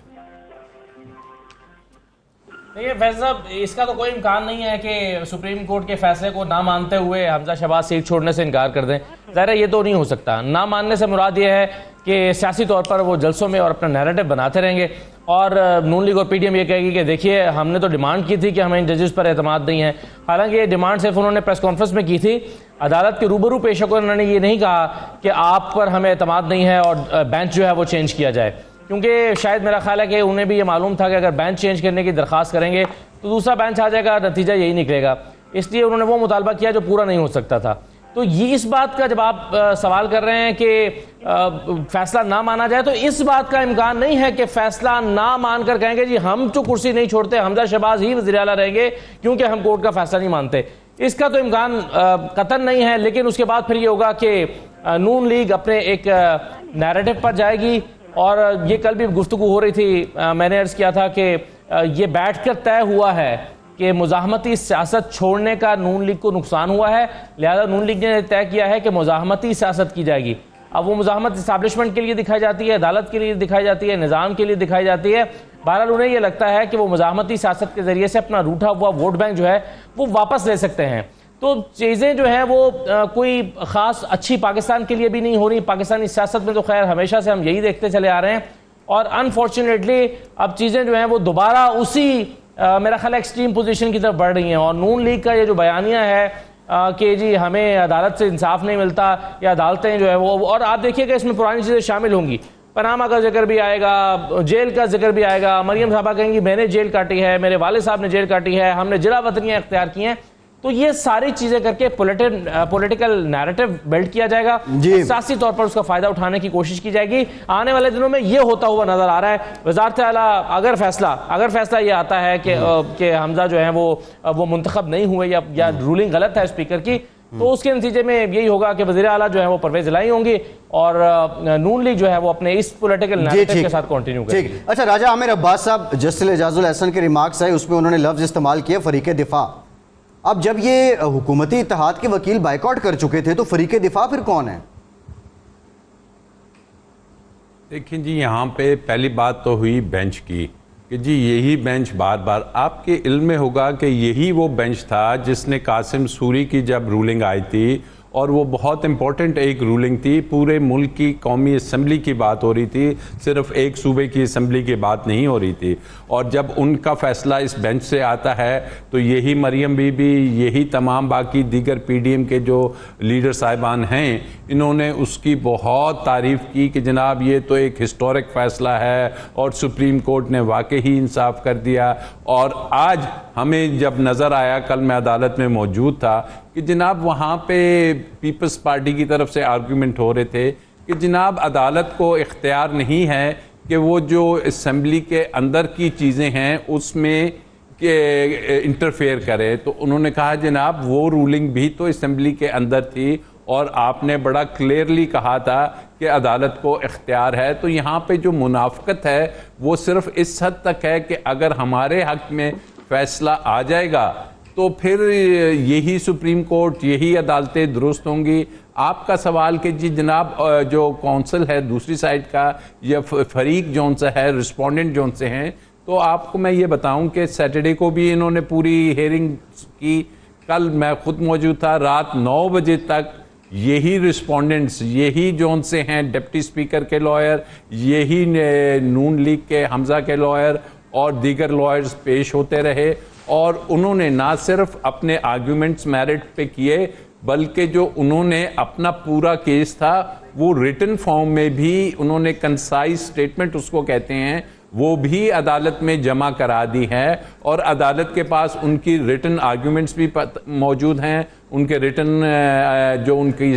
G: دیکھیے فیض صاحب, اس کا تو کوئی امکان نہیں ہے کہ سپریم کورٹ کے فیصلے کو نہ مانتے ہوئے حمزہ شہباز سیٹ چھوڑنے سے انکار کر دیں. ظاہر ہے یہ تو نہیں ہو سکتا. نہ ماننے سے مراد یہ ہے کہ سیاسی طور پر وہ جلسوں میں اور اپنا نیریٹو بناتے رہیں گے, اور نون لیگ اور پی ڈی ایم یہ کہے گی کہ دیکھیے ہم نے تو ڈیمانڈ کی تھی کہ ہمیں ان ججز پر اعتماد نہیں ہے. حالانکہ یہ ڈیمانڈ صرف انہوں نے پریس کانفرنس میں کی تھی. عدالت کے روبرو پیش ہو کر انہوں نے یہ نہیں کہا کہ آپ پر ہمیں اعتماد نہیں ہے اور بینچ جو ہے وہ چینج کیا جائے, کیونکہ شاید میرا خیال ہے کہ انہیں بھی یہ معلوم تھا کہ اگر بینچ چینج کرنے کی درخواست کریں گے تو دوسرا بینچ آ جائے گا, نتیجہ یہی نکلے گا. اس لیے انہوں نے وہ مطالبہ کیا جو پورا نہیں ہو سکتا تھا. تو یہ اس بات کا جب آپ سوال کر رہے ہیں کہ فیصلہ نہ مانا جائے, تو اس بات کا امکان نہیں ہے کہ فیصلہ نہ مان کر کہیں گے جی ہم تو کرسی نہیں چھوڑتے, حمزہ شہباز ہی وزیر اعلیٰ رہیں گے کیونکہ ہم کورٹ کا فیصلہ نہیں مانتے. اس کا تو امکان قطعاً نہیں ہے. لیکن اس کے بعد پھر یہ ہوگا کہ نون لیگ اپنے ایک نیریٹو پر جائے گی, اور یہ کل بھی گفتگو ہو رہی تھی, میں نے عرض کیا تھا کہ یہ بیٹھ کر طے ہوا ہے کہ مزاحمتی سیاست چھوڑنے کا نون لیگ کو نقصان ہوا ہے, لہذا نون لیگ نے طے کیا ہے کہ مزاحمتی سیاست کی جائے گی. اب وہ مزاحمت اسٹیبلشمنٹ کے لیے دکھائی جاتی ہے, عدالت کے لیے دکھائی جاتی ہے, نظام کے لیے دکھائی جاتی ہے. بہرحال انہیں یہ لگتا ہے کہ وہ مزاحمتی سیاست کے ذریعے سے اپنا روٹھا ہوا ووٹ بینک جو ہے وہ واپس لے سکتے ہیں. تو چیزیں جو ہیں وہ کوئی خاص اچھی پاکستان کے لیے بھی نہیں ہو رہی. پاکستانی سیاست میں تو خیر ہمیشہ سے ہم یہی دیکھتے چلے آ رہے ہیں, اور انفارچونیٹلی اب چیزیں جو ہیں وہ دوبارہ اسی میرا خیال ایکسٹریم پوزیشن کی طرف بڑھ رہی ہیں. اور نون لیگ کا یہ جو بیانیہ ہے کہ جی ہمیں عدالت سے انصاف نہیں ملتا یا عدالتیں جو ہے وہ, اور آپ دیکھیے کہ اس میں پرانی چیزیں شامل ہوں گی. پاناما کا ذکر بھی آئے گا, جیل کا ذکر بھی آئے گا. مریم صاحبہ کہیں گی میں نے جیل کاٹی ہے, میرے والد صاحب نے جیل کاٹی ہے, ہم نے جلا وطنیاں اختیار کی ہیں. تو یہ ساری چیزیں کر کے پولیٹیکل نیریٹو بلڈ کیا جائے گا, سیاسی طور پر اس کا فائدہ اٹھانے کی کوشش کی جائے گی. آنے والے دنوں میں یہ ہوتا ہوا نظر آ رہا ہے. وزارت اعلیٰ اگر فیصلہ یہ آتا ہے کہ حمزہ جو ہیں وہ منتخب نہیں ہوئے یا رولنگ غلط ہے اسپیکر کی, تو اس کے نتیجے میں یہی ہوگا کہ وزیر اعلیٰ جو ہے وہ پرویز الہی ہوں گی, اور نون لیگ جو ہے وہ اپنے اس پولیٹیکل نیریٹو کے ساتھ کنٹینیو کرے گی.
A: اچھا راجہ عامر عباس صاحب, جسٹس اعجاز الحسن کے ریمارکس آئے, اس میں انہوں نے لفظ استعمال کیا فریق دفاع. اب جب یہ حکومتی اتحاد کے وکیل بائیکاٹ کر چکے تھے تو فریق دفاع پھر کون ہے؟
H: دیکھیں جی, یہاں پہ پہلی بات تو ہوئی بینچ کی کہ جی یہی بینچ بار بار آپ کے علم میں ہوگا کہ یہی وہ بینچ تھا جس نے قاسم سوری کی جب رولنگ آئی تھی, اور وہ بہت امپورٹنٹ ایک رولنگ تھی, پورے ملک کی قومی اسمبلی کی بات ہو رہی تھی, صرف ایک صوبے کی اسمبلی کی بات نہیں ہو رہی تھی. اور جب ان کا فیصلہ اس بینچ سے آتا ہے تو یہی مریم بی بی, یہی تمام باقی دیگر پی ڈی ایم کے جو لیڈر صاحبان ہیں, انہوں نے اس کی بہت تعریف کی کہ جناب یہ تو ایک ہسٹورک فیصلہ ہے اور سپریم کورٹ نے واقعی انصاف کر دیا. اور آج ہمیں جب نظر آیا, کل میں عدالت میں موجود تھا, کہ جناب وہاں پہ پیپلز پارٹی کی طرف سے آرگومنٹ ہو رہے تھے کہ جناب عدالت کو اختیار نہیں ہے کہ وہ جو اسمبلی کے اندر کی چیزیں ہیں اس میں انٹرفیئر کرے. تو انہوں نے کہا جناب وہ رولنگ بھی تو اسمبلی کے اندر تھی, اور آپ نے بڑا کلیئرلی کہا تھا کہ عدالت کو اختیار ہے. تو یہاں پہ جو منافقت ہے وہ صرف اس حد تک ہے کہ اگر ہمارے حق میں فیصلہ آ جائے گا تو پھر یہی سپریم کورٹ, یہی عدالتیں درست ہوں گی. آپ کا سوال کہ جی جناب جو کونسل ہے دوسری سائڈ کا, یا فریق جون سے ہے, رسپونڈنٹ جون سے ہیں, تو آپ کو میں یہ بتاؤں کہ سیٹرڈے کو بھی انہوں نے پوری ہیئرنگ کی. کل میں خود موجود تھا, رات 9 بجے تک یہی رسپونڈنٹس، یہی جو ان سے ہیں ڈپٹی سپیکر کے لائر، یہی نون لیگ کے حمزہ کے لائر اور دیگر لائرز پیش ہوتے رہے، اور انہوں نے نہ صرف اپنے آرگیومنٹس میرٹ پہ کیے بلکہ جو انہوں نے اپنا پورا کیس تھا وہ ریٹن فارم میں بھی انہوں نے کنسائز سٹیٹمنٹ اس کو کہتے ہیں وہ بھی عدالت میں جمع کرا دی ہے، اور عدالت کے پاس ان کی ریٹن آرگیومنٹس بھی موجود ہیں، ان کے ریٹن جو ان کی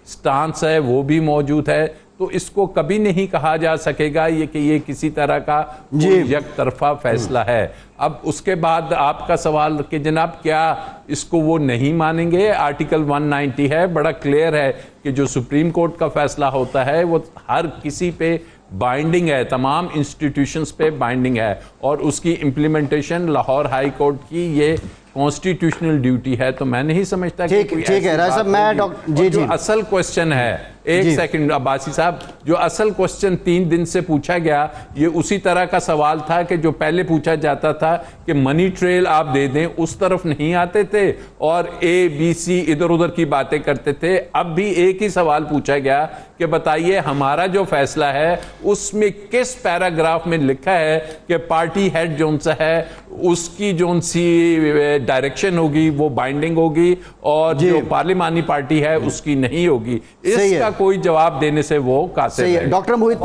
H: سٹانس ہے وہ بھی موجود ہے. تو اس کو کبھی نہیں کہا جا سکے گا یہ کہ یہ کسی طرح کا یک طرفہ فیصلہ ہے. اب اس کے بعد آپ کا سوال کہ جناب کیا اس کو وہ نہیں مانیں گے؟ آرٹیکل 190 ہے، بڑا کلیئر ہے کہ جو سپریم کورٹ کا فیصلہ ہوتا ہے وہ ہر کسی پہ بائنڈنگ ہے، تمام انسٹیٹیوشنز پہ بائنڈنگ ہے، اور اس کی امپلیمنٹیشن لاہور ہائی کورٹ کی یہ کانسٹیٹیوشنل ڈیوٹی ہے. تو میں نہیں سمجھتا کہ
A: ٹھیک ہے راج صاحب، میں
H: جو اصل کوسچن ہے، ایک سیکنڈ عباسی صاحب، جو اصل کوسچن 3 دن سے پوچھا گیا یہ اسی طرح کا سوال تھا کہ جو پہلے پوچھا جاتا تھا کہ منی ٹریل آپ دے دیں، اس طرف نہیں آتے تھے اور اے بی سی ادھر ادھر کی باتیں کرتے تھے. اب بھی ایک ہی سوال پوچھا گیا کہ بتائیے ہمارا جو فیصلہ ہے اس میں کس پیراگراف میں لکھا ہے کہ پارٹی ہیڈ جون سا ہے اس کی جون سی ڈائریکشن ہوگی وہ بائنڈنگ ہوگی اور جو پارلیمانی پارٹی ہے اس کی نہیں ہوگی. اس کا کوئی جواب دینے سے وہ قاصر ہے.
A: ڈاکٹر موہت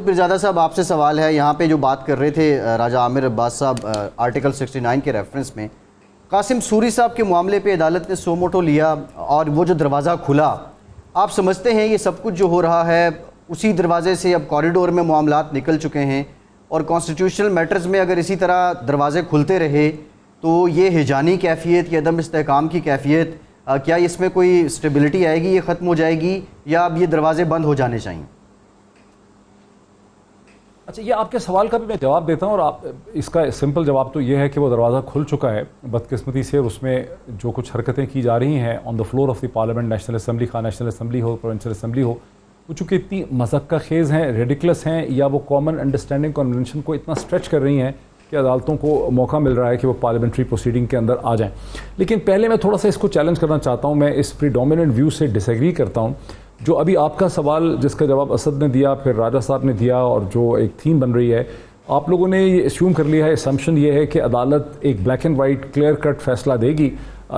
A: پیرزادہ صاحب آپ سے سوال ہے. یہاں پہ جو بات کر رہے تھے راجہ عامر عباس صاحب آرٹیکل 69 کے ریفرنس میں، قاسم سوری صاحب کے معاملے پہ عدالت نے سو موٹو لیا اور وہ جو دروازہ کھلا، آپ سمجھتے ہیں یہ سب کچھ جو ہو رہا ہے اسی دروازے سے اب کوریڈور میں معاملات نکل چکے ہیں، اور کانسٹیٹیوشنل میٹرز میں اگر اسی طرح دروازے کھلتے رہے تو یہ ہجانی کیفیت یا عدم استحکام کی کیفیت، کیا اس میں کوئی سٹیبلٹی آئے گی، یہ ختم ہو جائے گی، یا اب یہ دروازے بند ہو جانے چاہیے؟
I: اچھا، یہ آپ کے سوال کا بھی میں جواب دیتا ہوں، اور آپ اس کا سمپل جواب تو یہ ہے کہ وہ دروازہ کھل چکا ہے بدقسمتی سے، اور اس میں جو کچھ حرکتیں کی جا رہی ہیں on the floor of the parliament, national assembly, خواہ نیشنل اسمبلی ہو پروونشل اسمبلی ہو، وہ چونکہ اتنی مذکہ خیز ہیں، ریڈیکلس ہیں، یا وہ کامن انڈرسٹینڈنگ کنونشن کو اتنا اسٹریچ کر رہی ہیں کہ عدالتوں کو موقع مل رہا ہے کہ وہ پارلیمنٹری پروسیڈنگ کے اندر آ جائیں. لیکن پہلے میں تھوڑا سا اس کو چیلنج کرنا چاہتا ہوں، میں اس پریڈومیننٹ ویو سے ڈس ایگری کرتا ہوں. جو ابھی آپ کا سوال جس کا جواب اسد نے دیا، پھر راجہ صاحب نے دیا، اور جو ایک تھیم بن رہی ہے، آپ لوگوں نے یہ اسیوم کر لیا ہے، اسمپشن یہ ہے کہ عدالت ایک black and white clear cut فیصلہ دے گی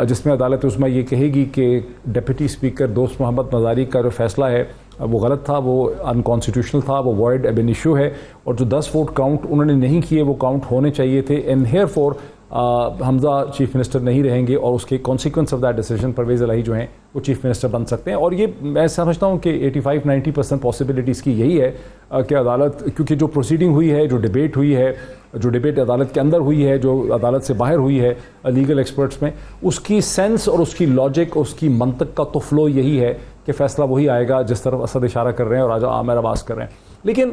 I: جس میں عدالت عظمیٰ یہ کہے گی کہ ڈپٹی اسپیکر دوست محمد مزاری کا جو فیصلہ ہے وہ غلط تھا، وہ انکانسٹیٹیوشنل تھا، وہ وائڈ ایب این ایشو ہے، اور جو 10 ووٹ کاؤنٹ انہوں نے نہیں کیے وہ کاؤنٹ ہونے چاہیے تھے، and here for Hamza chief minister نہیں رہیں گے، اور اس کے consequence of that decision Pervaiz Elahi جو ہیں وہ چیف منسٹر بن سکتے ہیں. اور یہ میں سمجھتا ہوں کہ 85-90% پاسبلٹیز کی یہی ہے کہ عدالت، کیونکہ جو پروسیڈنگ ہوئی ہے، جو ڈیبیٹ ہوئی ہے، جو ڈیبیٹ عدالت کے اندر ہوئی ہے، جو عدالت سے باہر ہوئی ہے لیگل ایکسپرٹس میں، اس کی سینس اور اس کی لاجک، اس کی منطق کا تو فلو یہی ہے کہ فیصلہ وہی آئے گا جس طرف اسد اشارہ کر رہے ہیں اور راجہ عامر عباس کر رہے ہیں. لیکن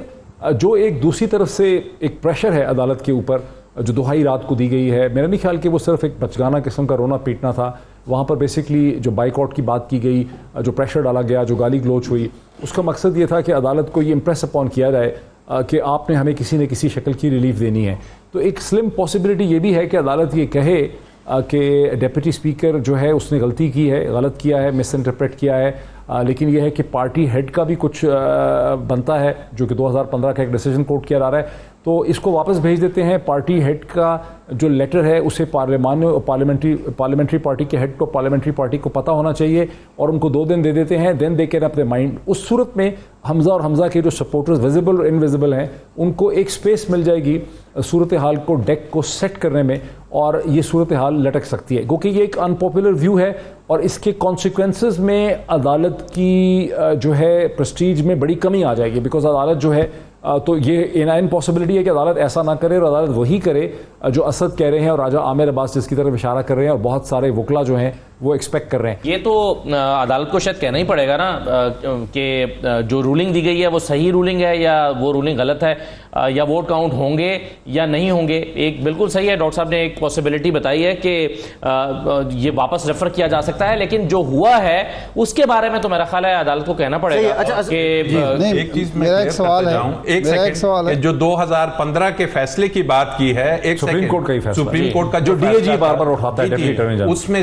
I: جو ایک دوسری طرف سے ایک پریشر ہے عدالت کے اوپر جو دہائی رات کو دی گئی ہے، میرا نہیں خیال کہ وہ صرف ایک بچگانہ قسم کا رونا پیٹنا تھا. وہاں پر بیسکلی جو بائیک آؤٹ کی بات کی گئی، جو پریشر ڈالا گیا، جو گالی گلوچ ہوئی، اس کا مقصد یہ تھا کہ عدالت کو یہ امپریس اپون کیا جائے کہ آپ نے ہمیں کسی نہ کسی شکل کی ریلیف دینی ہے. تو ایک سلم پاسبلٹی یہ بھی ہے کہ عدالت یہ کہے کہ ڈپٹی اسپیکر جو ہے اس نے غلطی کی ہے، غلط کیا ہے، مس انٹرپریٹ کیا ہے، لیکن یہ ہے کہ پارٹی ہیڈ کا بھی کچھ بنتا ہے جو کہ 2015 کا ایک ڈیسیجن کوٹ کیا جا رہا ہے، تو اس کو واپس بھیج دیتے ہیں. پارٹی ہیڈ کا جو لیٹر ہے اسے پارلیمنٹری پارٹی کے ہیڈ کو، پارلیمنٹری پارٹی کو پتہ ہونا چاہیے، اور ان کو 2 دن دے دیتے ہیں، دین دے کین اپنے مائنڈ. اس صورت میں حمزہ اور حمزہ کے جو سپورٹرز ویزیبل اور انویزیبل ہیں ان کو ایک سپیس مل جائے گی صورتحال کو ڈیک کو سیٹ کرنے میں، اور یہ صورتحال لٹک سکتی ہے. گو کہ یہ ایک انپاپولر ویو ہے، اور اس کے کانسیکوینسز میں عدالت کی جو ہے پریسٹیج میں بڑی کمی آ جائے گی، بیکاز عدالت جو ہے تو یہ ان پاسبلٹی ہے کہ عدالت ایسا نہ کرے، اور عدالت وہی کرے جو اسد کہہ رہے ہیں اور راجہ عامر عباس جس کی طرف اشارہ کر رہے ہیں، اور بہت سارے وکلا جو ہیں وہ ایکسپیکٹ کر رہے ہیں.
G: یہ تو عدالت کو شاید کہنا ہی پڑے گا نا کہ جو رولنگ دی گئی ہے وہ صحیح رولنگ ہے یا وہ رولنگ غلط ہے، یا ووٹ کاؤنٹ ہوں گے یا نہیں ہوں گے. ایک بالکل صحیح ہے، ڈاکٹر صاحب نے ایک پاسبلٹی بتائی ہے کہ یہ واپس ریفر کیا جا سکتا ہے، لیکن جو ہوا ہے اس کے بارے میں تو میرا خیال ہے عدالت کو کہنا پڑے گا کہ
H: ایک چیز میں ایک سوال ہے جو 2015 کے فیصلے کی بات کی ہے، ایک
I: سپریم کورٹ کا ہی فیصلہ،
H: سپریم کورٹ کا
I: جو ڈی اے جی بار بار اٹھاتا ہے ڈپٹی اٹارنی جنرل،
H: اس میں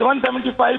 C: 175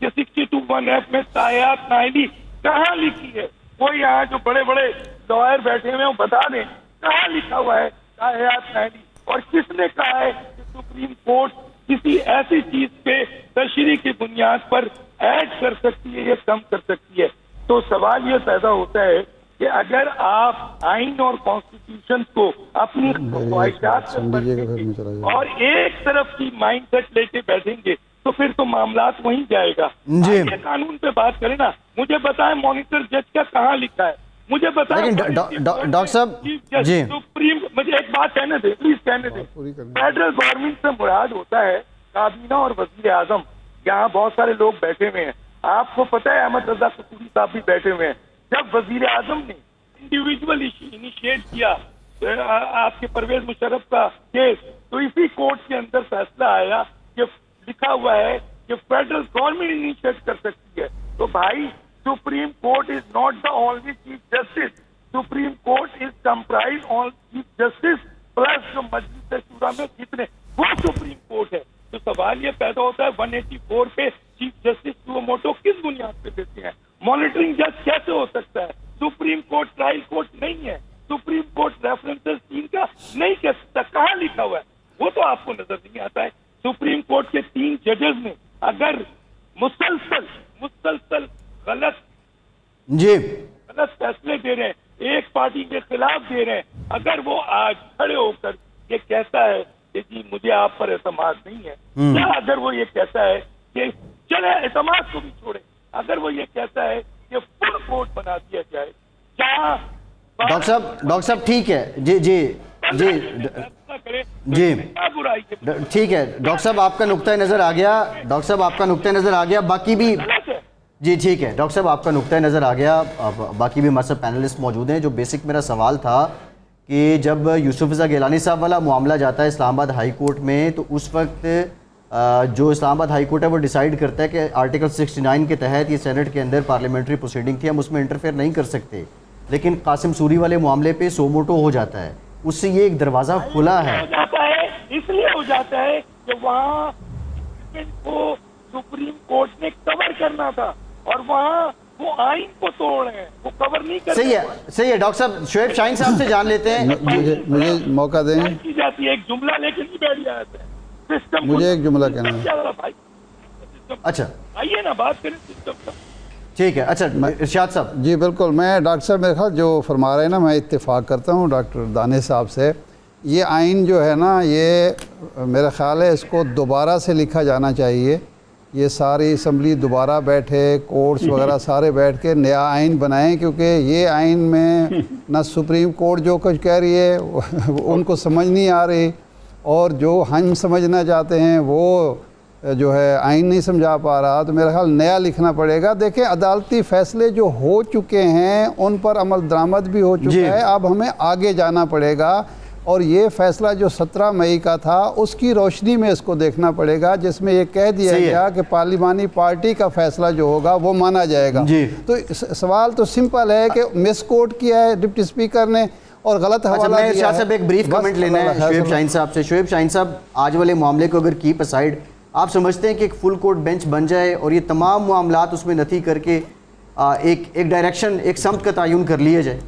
C: کہ 62(1)(f) میں تاحیات نائلی کہاں لکھی ہے. وہ یہاں جو بڑے بڑے لائر بیٹھے ہوئے ہیں وہ بتا دیں کہاں لکھا ہوا ہے تاحیات نائلی, اور کس نے کہا ہے کہ سپریم کورٹ کسی ایسی چیز پہ تشریح کی بنیاد پر ایڈ کر سکتی ہے یا کم کر سکتی ہے. تو سوال یہ پیدا ہوتا ہے کہ اگر آپ آئین اور کانسٹیٹیوشن کو اپنی خواہشات سے اور ایک طرف کی مائنڈ سیٹ لے کے بیٹھیں گے تو پھر تو معاملات وہیں جائے گا.
A: جی
C: قانون پہ بات کریں نا, مجھے بتائیں مانیٹر جج کا کہاں لکھا ہے, مجھے بتائیں.
A: لیکن ڈاکٹر صاحب جی
C: سپریم, مجھے ایک بات کہنے دیں پلیز, کہنے دیں. فیڈرل گورنمنٹ سے مراد ہوتا ہے کابینہ اور وزیر اعظم. یہاں بہت سارے لوگ بیٹھے ہوئے ہیں, آپ کو پتہ ہے احمد رضا قصوری صاحب بھی بیٹھے ہوئے ہیں. جب وزیر اعظم نے انڈیویجول انیشیٹ کیا آپ کے پرویز مشرف کا کیس, تو اسی کورٹ کے اندر فیصلہ آیا کہ لکھا ہوا ہے کہ فیڈرل گورنمنٹ انیشیٹ کر سکتی ہے. تو بھائی supreme court is not the only chief justice, supreme court is comprise on chief justice plus جو مجلس شورا میں جتنے, وہ سپریم کورٹ ہے. تو سوال یہ پیدا ہوتا ہے 184 پہ چیف جسٹس سو موٹو کس بنیاد پہ دیتے ہیں؟ مانیٹرنگ جج کیسے ہو سکتا ہے؟ سپریم کورٹ ٹرائل کورٹ نہیں ہے, سپریم کورٹ ریفرنسز 3 کا نہیں کہہ سکتا. کہاں لکھا ہوا ہے وہ تو آپ کو نظر نہیں آتا ہے. سپریم کورٹ کے 3 ججز نے اگر مسلسل غلط فیصلے دے رہے ہیں, ایک پارٹی کے خلاف دے رہے ہیں, اگر وہ آج کھڑے ہو کر یہ کہتا ہے کہ جی مجھے آپ پر اعتماد نہیں ہے, یا اگر وہ یہ کہتا ہے کہ چلے اعتماد کو بھی چھوڑے, اگر وہ یہ کہتا ہے کہ فل کورٹ بنا دیا جائے جہاں
A: ڈاکٹر صاحب ٹھیک ہے, جی جی جی جی ٹھیک ہے ڈاکٹر صاحب آپ کا نقطہ نظر آ گیا, ڈاکٹر صاحب آپ کا نقطہ نظر آ گیا. باقی بھی جی ٹھیک ہے ڈاکٹر صاحب آپ کا نقطہ نظر آ گیا. باقی بھی ہمارے ساتھ پینلسٹ موجود ہیں. جو بیسک میرا سوال تھا کہ جب یوسف رضا گیلانی صاحب والا معاملہ جاتا ہے اسلام آباد ہائی کورٹ میں, تو اس وقت جو اسلام آباد ہائی کورٹ ہے وہ ڈیسائیڈ کرتا ہے کہ آرٹیکل 69 کے تحت یہ سینٹ کے اندر پارلیمنٹری پروسیڈنگ تھی, ہم اس میں انٹرفیئر نہیں کر سکتے. لیکن قاسم سوری والے معاملے پہ سو موٹو ہو جاتا ہے, اس سے یہ ایک دروازہ کھلا ہے.
C: اس لیے ہو جاتا ہے کہ وہاں کو سپریم کورٹ نے کور کرنا تھا اور وہاں وہ آئین کو توڑ رہے ہیں, وہ کور نہیں کر رہے.
A: صحیح ہے ڈاکٹر صاحب شعیب شاہین صاحب سے جان لیتے ہیں.
B: مجھے موقع دیں,
C: کی جاتی ہے ایک جملہ لے کے نہیں بیٹھ جاتے ہیں.
B: مجھے ایک جملہ کہنا ہے.
A: اچھا
C: آئیے نا بات کریں سسٹم کا.
A: ٹھیک ہے. اچھا ارشاد صاحب.
B: جی بالکل, میں ڈاکٹر صاحب میرے خیال جو فرما رہے ہیں نا, میں اتفاق کرتا ہوں ڈاکٹر دانش صاحب سے. یہ آئین جو ہے نا, یہ میرا خیال ہے اس کو دوبارہ سے لکھا جانا چاہیے. یہ ساری اسمبلی دوبارہ بیٹھے, کورٹس وغیرہ سارے بیٹھ کے نیا آئین بنائیں, کیونکہ یہ آئین میں نہ سپریم کورٹ جو کچھ کہہ رہی ہے ان کو سمجھ نہیں آ رہی, اور جو ہم سمجھنا چاہتے ہیں وہ جو ہے آئین نہیں سمجھا پا رہا. تو میرا خیال نیا لکھنا پڑے گا. دیکھیں عدالتی فیصلے جو ہو چکے ہیں ان پر عمل درآمد بھی ہو چکا ہے, اب ہمیں آگے جانا پڑے گا. اور یہ فیصلہ جو 17 مئی کا تھا اس کی روشنی میں اس کو دیکھنا پڑے گا, جس میں یہ کہہ دیا گیا کہ پارلیمانی پارٹی کا فیصلہ جو ہوگا وہ مانا جائے گا. تو سوال تو سمپل ہے کہ مس کوٹ کیا ہے ڈپٹی اسپیکر نے اور غلط حوالہ دیا ہے.
A: شاہ صاحب ایک بریف کمنٹ لینا ہے شعیب شاہین صاحب سے. شعیب شاہین صاحب, آج والے معاملے کو اگر کیپ اسائیڈ, آپ سمجھتے ہیں کہ ایک فل کورٹ بینچ بن جائے اور یہ تمام معاملات اس میں نتھی کر کے ایک ڈائریکشن, ایک سمت کا تعین کر لیا جائے؟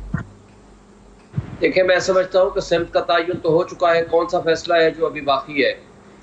E: دیکھیں میں سمجھتا ہوں کہ سمت کا تعین تو ہو چکا ہے, کون سا فیصلہ ہے جو ابھی باقی ہے.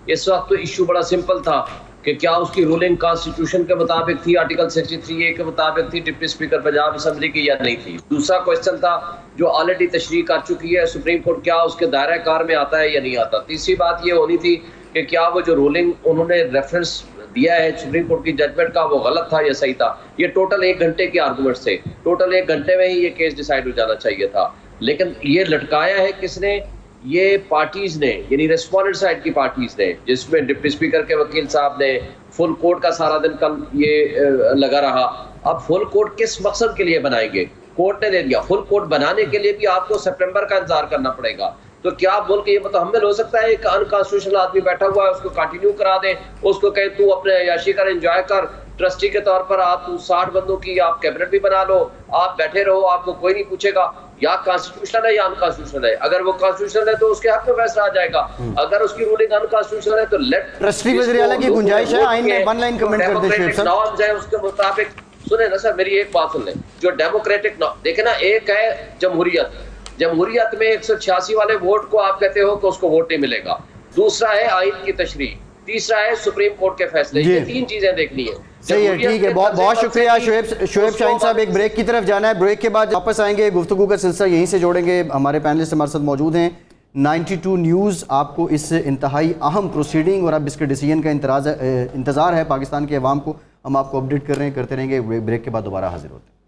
E: اس وقت تو ایشو بڑا سمپل تھا کہ کیا اس کی رولنگ کانسٹیٹیوشن کے مطابق تھی, آرٹیکل 63A کے مطابق تھی ڈپٹی اسپیکر پنجاب اسمبلی کی, یا نہیں تھی. دوسرا کوشچن تھا جو آلریڈی تشریح کر چکی ہے سپریم کورٹ, کیا اس کے دائرہ کار میں آتا ہے یا نہیں آتا. تیسری بات یہ ہونی تھی کہ کیا وہ جو رولنگ انہوں نے ریفرنس دیا ہے سپریم کورٹ کی ججمنٹ کا وہ غلط تھا یا صحیح تھا. یہ ٹوٹل 1 گھنٹے کے آرگومنٹس تھے, ٹوٹل 1 گھنٹے میں ہی یہ کیس ڈیسائیڈ ہو جانا چاہیے تھا. لیکن یہ لٹکایا ہے کس نے؟ یہ پارٹیز نے, یعنی ریسپونڈنٹ سائڈ کی پارٹیز نے, جس میں ڈپٹی اسپیکر کے وکیل صاحب نے. فل کورٹ کا سارا دن کل یہ لگا رہا. اب فل کورٹ کس مقصد کے لیے بنائیں گے؟ کورٹ نے دے دیا. فل کورٹ بنانے کے لیے بھی آپ کو سپٹمبر کا انتظار کرنا پڑے گا. تو کیا بول کے یہ متحمل ہو سکتا ہے ایک انکانسٹیٹیوشنل آدمی بیٹھا ہوا ہے, اس کو کنٹینیو کرا دیں, اس کو کہیں تو اپنے عیاشی کر, انجوائے کر, ٹرسٹی کے طور پر آپ 60 بندوں کی آپ کیبنٹ بھی بنا لو, آپ بیٹھے رہو, آپ کو کوئی نہیں پوچھے گا. یا کانسٹیٹیوشنل ہے یا ان کانسٹیٹیوشنل ہے. اگر وہ کانسٹیٹیوشنل ہے تو اس کے حق میں فیصلہ آ جائے گا. اگر اس کی رولنگ ان کانسٹیٹیوشنل ہے تو لیٹ
A: ٹرسٹی وزیر اعلیٰ کی گنجائش ہے آئین میں. ون لائن کمنٹ کر دیں شعیب صاحب.
E: نارمز ہیں اس کے مطابق. سنیں نا سر میری ایک بات سن لیں. جو ڈیموکریٹک دیکھیں نا, ایک ہے جمہوریت میں 186 والے ووٹ کو آپ کہتے ہو کہ اس کو ووٹ نہیں ملے گا. دوسرا ہے آئین کی تشریح. تیسرا ہے سپریم کورٹ کے فیصلے. یہ 3 چیزیں دیکھنی ہیں.
A: صحیح ہے, ٹھیک ہے, بہت شکریہ شعیب شاہین صاحب. ایک بریک کی طرف جانا ہے, بریک کے بعد واپس آئیں گے, گفتگو کا سلسلہ یہیں سے جوڑیں گے. ہمارے پینلسٹ ہمارے ساتھ موجود ہیں. 92 نیوز آپ کو اس انتہائی اہم پروسیڈنگ اور اب اس کے ڈیسیجن کا انتظار ہے پاکستان کے عوام کو. ہم آپ کو اپڈیٹ کر رہے ہیں, کرتے رہیں گے. بریک کے بعد دوبارہ حاضر ہوتے ہیں.